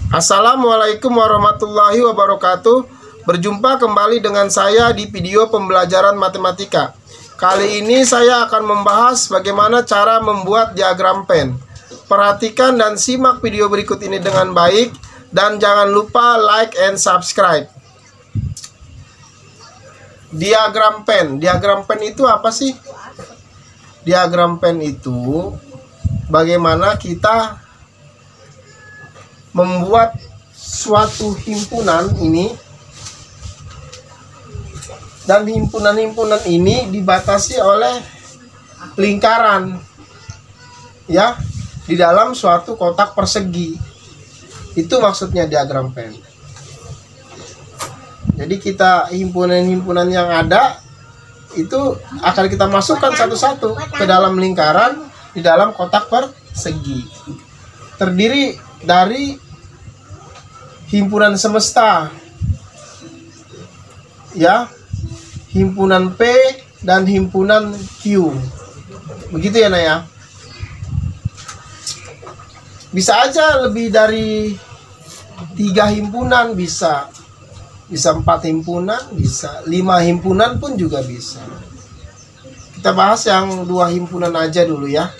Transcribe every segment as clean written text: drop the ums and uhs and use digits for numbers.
Assalamualaikum warahmatullahi wabarakatuh. Berjumpa kembali dengan saya di video pembelajaran matematika. Kali ini saya akan membahas bagaimana cara membuat diagram Venn. Perhatikan dan simak video berikut ini dengan baik, dan jangan lupa like and subscribe. Diagram Venn. Diagram Venn itu apa sih? Diagram Venn itu bagaimana kita membuat suatu himpunan ini, dan himpunan-himpunan ini dibatasi oleh lingkaran, ya, di dalam suatu kotak persegi. Itu maksudnya diagram Venn. Jadi kita himpunan-himpunan yang ada itu akan kita masukkan satu-satu ke dalam lingkaran di dalam kotak persegi. Terdiri dari himpunan semesta, ya, himpunan P dan himpunan Q. Begitu ya, Naya? Bisa aja lebih dari 3 himpunan, bisa 4 himpunan, bisa 5 himpunan pun juga bisa. Kita bahas yang 2 himpunan aja dulu ya.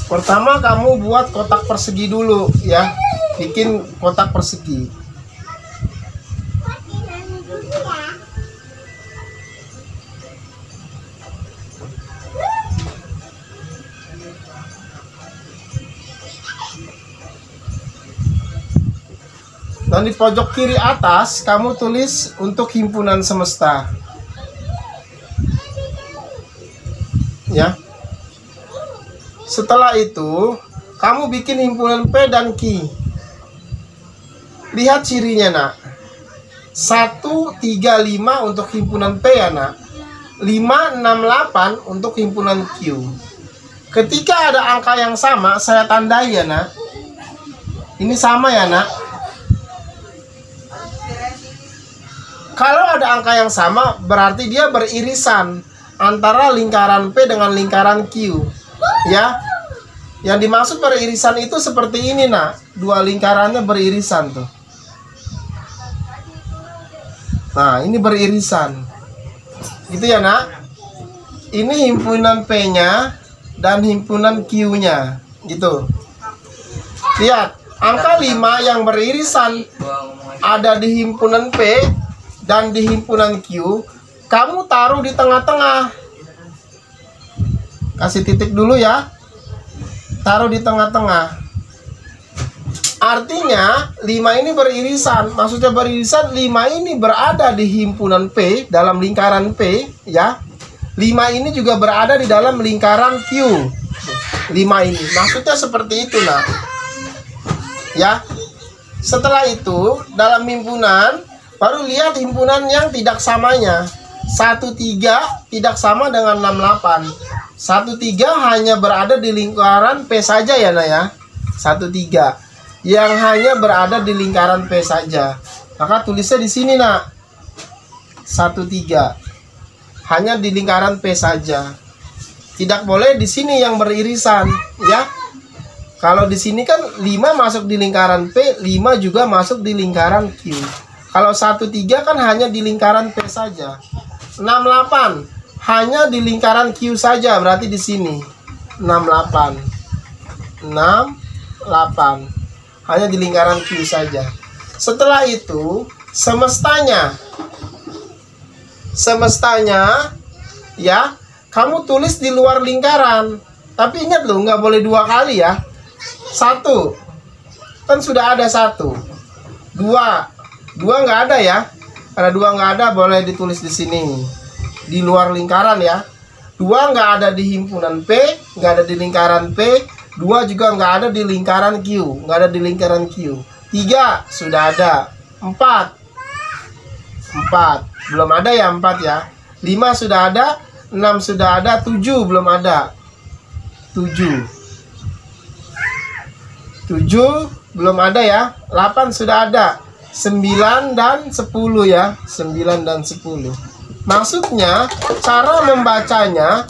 Pertama kamu buat kotak persegi dulu ya. Bikin kotak persegi. Dan di pojok kiri atas kamu tulis untuk himpunan semesta. Ya. Setelah itu kamu bikin himpunan P dan Q. Lihat cirinya, nak. 1, 3, 5 untuk himpunan P ya, nak. 5, 6, 8 untuk himpunan Q. Ketika ada angka yang sama, saya tandai ya, nak. Ini sama ya, nak. Kalau ada angka yang sama, berarti dia beririsan antara lingkaran P dengan lingkaran Q. Ya. Yang dimaksud beririsan itu seperti ini, nak. Dua lingkarannya beririsan tuh. Nah, ini beririsan. Gitu ya, nak. Ini himpunan P-nya dan himpunan Q-nya. Gitu. Lihat, angka 5 yang beririsan ada di himpunan P dan di himpunan Q. Kamu taruh di tengah-tengah. Kasih titik dulu ya. Taruh di tengah-tengah. Artinya 5 ini beririsan. Maksudnya beririsan, 5 ini berada di himpunan P dalam lingkaran P, ya. 5 ini juga berada di dalam lingkaran Q. 5 ini. Maksudnya seperti itu, nah. Ya. Setelah itu, dalam himpunan baru lihat himpunan yang tidak samanya. 1, 3 tidak sama dengan 6, 8. 1, 3 hanya berada di lingkaran P saja ya, nah ya. 1, 3 yang hanya berada di lingkaran P saja. Maka tulisnya di sini, nak. 1, 3 hanya di lingkaran P saja. Tidak boleh di sini yang beririsan, ya. Kalau di sini kan 5 masuk di lingkaran P, 5 juga masuk di lingkaran Q. Kalau 1, 3 kan hanya di lingkaran P saja. 6, 8 hanya di lingkaran Q saja, berarti di sini 6, 8 hanya di lingkaran Q saja. Setelah itu semestanya ya, kamu tulis di luar lingkaran. Tapi ingat loh, nggak boleh 2 kali ya. 1 kan sudah ada 1. 2 nggak ada ya. Karena 2 nggak ada, boleh ditulis di sini di luar lingkaran ya. 2 nggak ada di himpunan P, nggak ada di lingkaran P. 2 juga nggak ada di lingkaran Q, nggak ada di lingkaran Q. 3 sudah ada. 4 belum ada ya, 4 ya. 5 sudah ada, 6 sudah ada, 7 belum ada. 7 belum ada ya. 8 sudah ada. 9 dan 10 ya. 9 dan 10. Maksudnya cara membacanya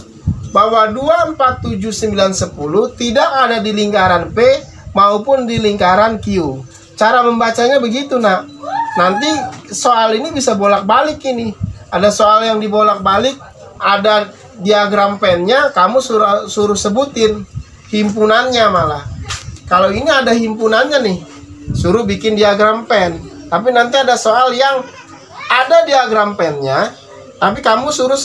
bahwa 2, 4, 7, 9, 10 tidak ada di lingkaran P maupun di lingkaran Q. Cara membacanya begitu, nak. Nanti soal ini bisa bolak-balik ini. Ada soal yang dibolak-balik, ada diagram pennya, kamu suruh sebutin himpunannya malah. Kalau ini ada himpunannya nih, suruh bikin diagram pen. Tapi nanti ada soal yang ada diagram pennya, tapi kamu suruh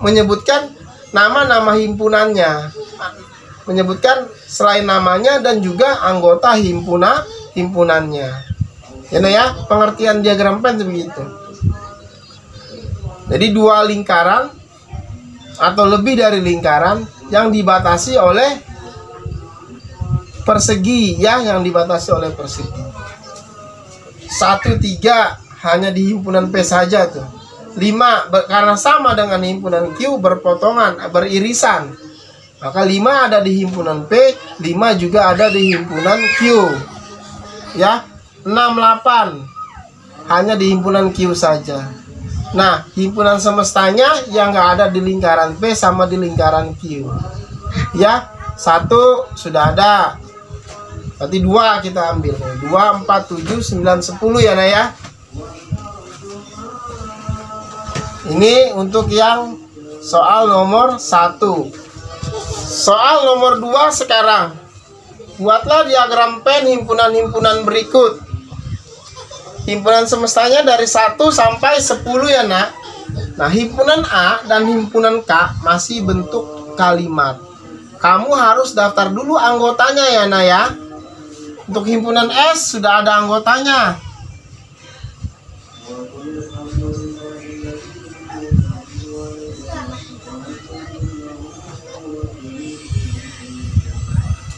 menyebutkan nama-nama himpunannya. Menyebutkan selain namanya dan juga anggota himpunannya. Ya, pengertian diagram pen begitu. Jadi dua lingkaran atau lebih dari lingkaran yang dibatasi oleh persegi, ya, yang dibatasi oleh persegi. 1, 3 hanya di himpunan P saja tuh. 5 karena sama dengan himpunan Q berpotongan, beririsan. Maka 5 ada di himpunan P, 5 juga ada di himpunan Q. Ya, 6, 8 hanya di himpunan Q saja. Nah, himpunan semestanya yang nggak ada di lingkaran P sama di lingkaran Q. Ya, 1 sudah ada. Berarti 2 kita ambil. 2, 4, 7, 9, 10 ya, Nah ya. Ini untuk yang soal nomor 1. Soal nomor 2 sekarang. Buatlah diagram pen himpunan-himpunan berikut. Himpunan semestanya dari 1 sampai 10 ya, Nak. Nah, himpunan A dan himpunan K masih bentuk kalimat. Kamu harus daftar dulu anggotanya ya, Nak ya. Untuk himpunan S sudah ada anggotanya.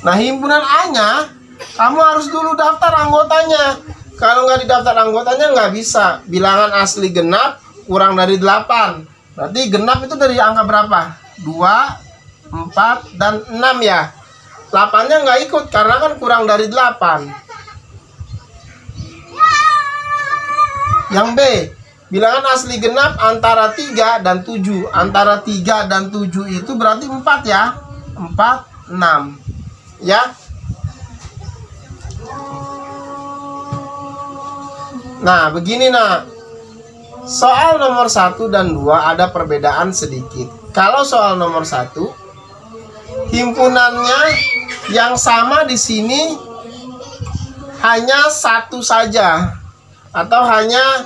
Nah, himpunan A-nya kamu harus dulu daftar anggotanya. Kalau nggak didaftar anggotanya nggak bisa. Bilangan asli genap kurang dari 8. Berarti genap itu dari angka berapa? 2, 4, dan 6 ya. 8-nya nggak ikut karena kan kurang dari 8. Yang B, bilangan asli genap antara 3 dan 7. Antara 3 dan 7 itu berarti 4 ya. 4, 6. Ya. Nah, begini, Nak. Soal nomor 1 dan 2 ada perbedaan sedikit. Kalau soal nomor 1, himpunannya yang sama di sini hanya 1 saja atau hanya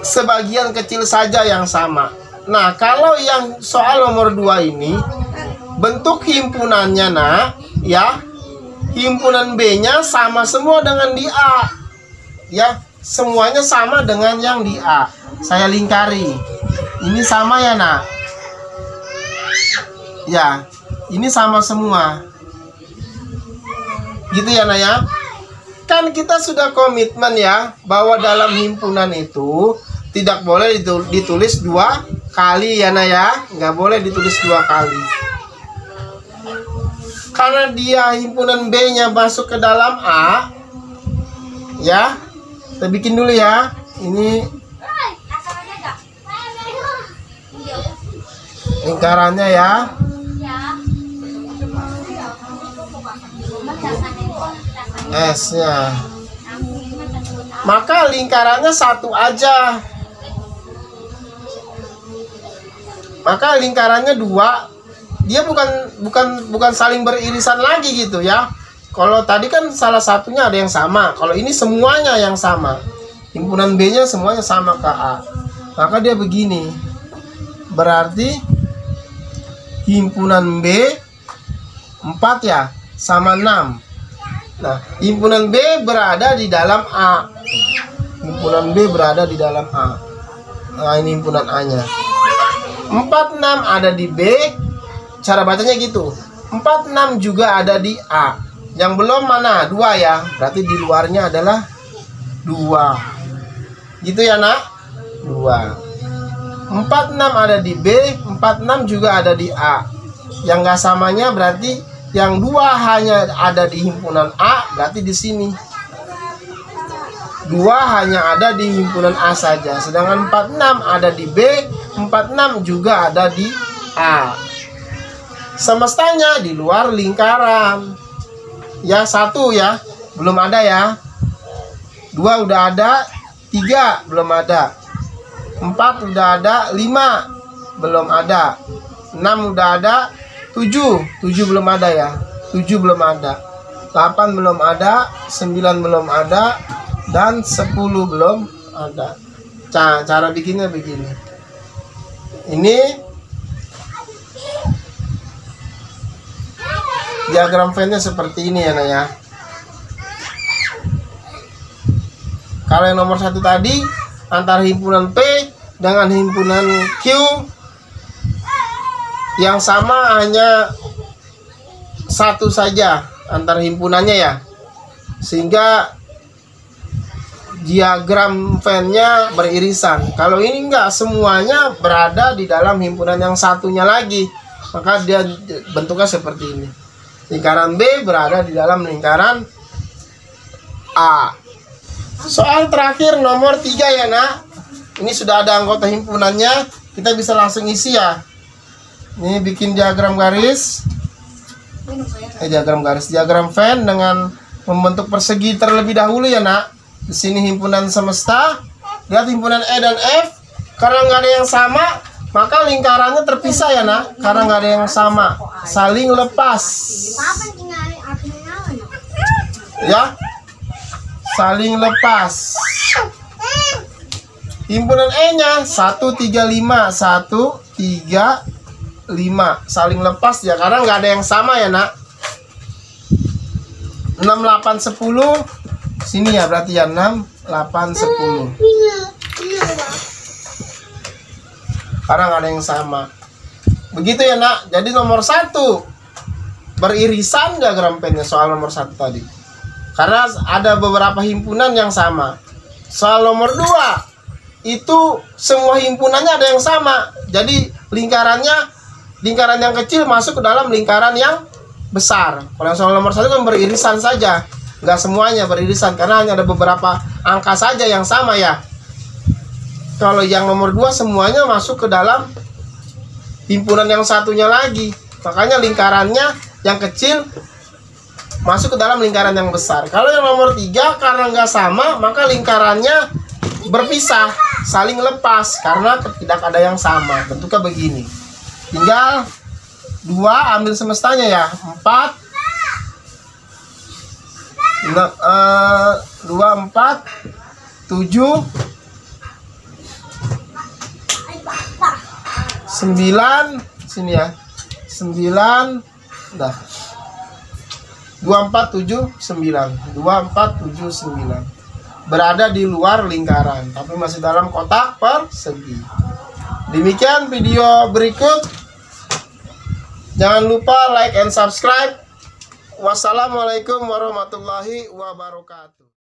sebagian kecil saja yang sama. Nah, kalau yang soal nomor 2 ini bentuk himpunannya, Nak, ya, himpunan B-nya sama semua dengan di A. Ya, semuanya sama dengan yang di A. Saya lingkari. Ini sama ya, Nak. Ya, ini sama semua. Gitu ya, Nak ya. Kan kita sudah komitmen ya bahwa dalam himpunan itu tidak boleh ditulis 2 kali ya, Nak ya. Nggak boleh ditulis 2 kali. Karena dia himpunan B-nya masuk ke dalam A, ya, kita bikin dulu ya. Ini lingkarannya ya. S-nya. Maka lingkarannya 1 aja. Maka lingkarannya 2. Dia bukan saling beririsan lagi gitu ya. Kalau tadi kan salah satunya ada yang sama. Kalau ini semuanya yang sama. Himpunan B-nya semuanya sama ke A. Maka dia begini. Berarti himpunan B 4 ya, sama 6. Nah, himpunan B berada di dalam A. Himpunan B berada di dalam A. Nah, ini himpunan A-nya. 4, 6 ada di B. Cara bacanya gitu. 4, 6 juga ada di A. Yang belum mana? 2 ya. Berarti di luarnya adalah 2. Gitu ya, Nak? 2. 4, 6 ada di B. 4, 6 juga ada di A. Yang nggak samanya berarti yang 2 hanya ada di himpunan A. Berarti di sini 2 hanya ada di himpunan A saja. Sedangkan 4, 6 ada di B. 4, 6 juga ada di A. Semestanya di luar lingkaran. Ya, 1 ya, belum ada ya. 2 udah ada, 3 belum ada. 4 udah ada, 5 belum ada. 6 udah ada, 7 belum ada ya. 7 belum ada. 8 belum ada, 9 belum ada, dan 10 belum ada. Cara bikinnya begini. Ini diagram Venn-nya seperti ini ya, Nak ya. Kalau yang nomor 1 tadi antara himpunan P dengan himpunan Q yang sama hanya 1 saja antar himpunannya ya, sehingga diagram Venn-nya beririsan. Kalau ini enggak, semuanya berada di dalam himpunan yang satunya lagi, maka dia bentuknya seperti ini. Lingkaran B berada di dalam lingkaran A. Soal terakhir nomor 3 ya, Nak. Ini sudah ada anggota himpunannya, kita bisa langsung isi ya. Ini bikin diagram garis. Diagram Venn dengan membentuk persegi terlebih dahulu ya, Nak. Di sini himpunan semesta. Lihat himpunan E dan F. Karena nggak ada yang sama, maka lingkarannya terpisah ya, Nak. Karena nggak ada yang sama, saling lepas. Ya, saling lepas. Himpunan E-nya 1, 3, 5, 1, 3, 5, saling lepas ya, karena nggak ada yang sama ya, Nak. 6, 8, 10. Sini ya, berarti ya 6, 8, 10. Karena nggak ada yang sama. Begitu ya, Nak. Jadi nomor 1 beririsan diagram Venn-nya soal nomor 1 tadi. Karena ada beberapa himpunan yang sama. Soal nomor 2 itu semua himpunannya ada yang sama. Jadi lingkaran yang kecil masuk ke dalam lingkaran yang besar. Kalau yang soal nomor 1 kan beririsan saja. Nggak semuanya beririsan, karena hanya ada beberapa angka saja yang sama ya. Kalau yang nomor 2 semuanya masuk ke dalam himpunan yang satunya lagi. Makanya lingkarannya yang kecil masuk ke dalam lingkaran yang besar. Kalau yang nomor 3 karena nggak sama, maka lingkarannya berpisah, saling lepas karena tidak ada yang sama. Bentuknya begini. Tinggal 2 ambil semestanya ya. 4 2, 4, 7, 9, sini ya, 9, dah, 2, 4, 7, 9, 2, 4, 7, 9, berada di luar lingkaran, tapi masih dalam kotak persegi. Demikian video berikut. Jangan lupa like and subscribe. Wassalamualaikum warahmatullahi wabarakatuh.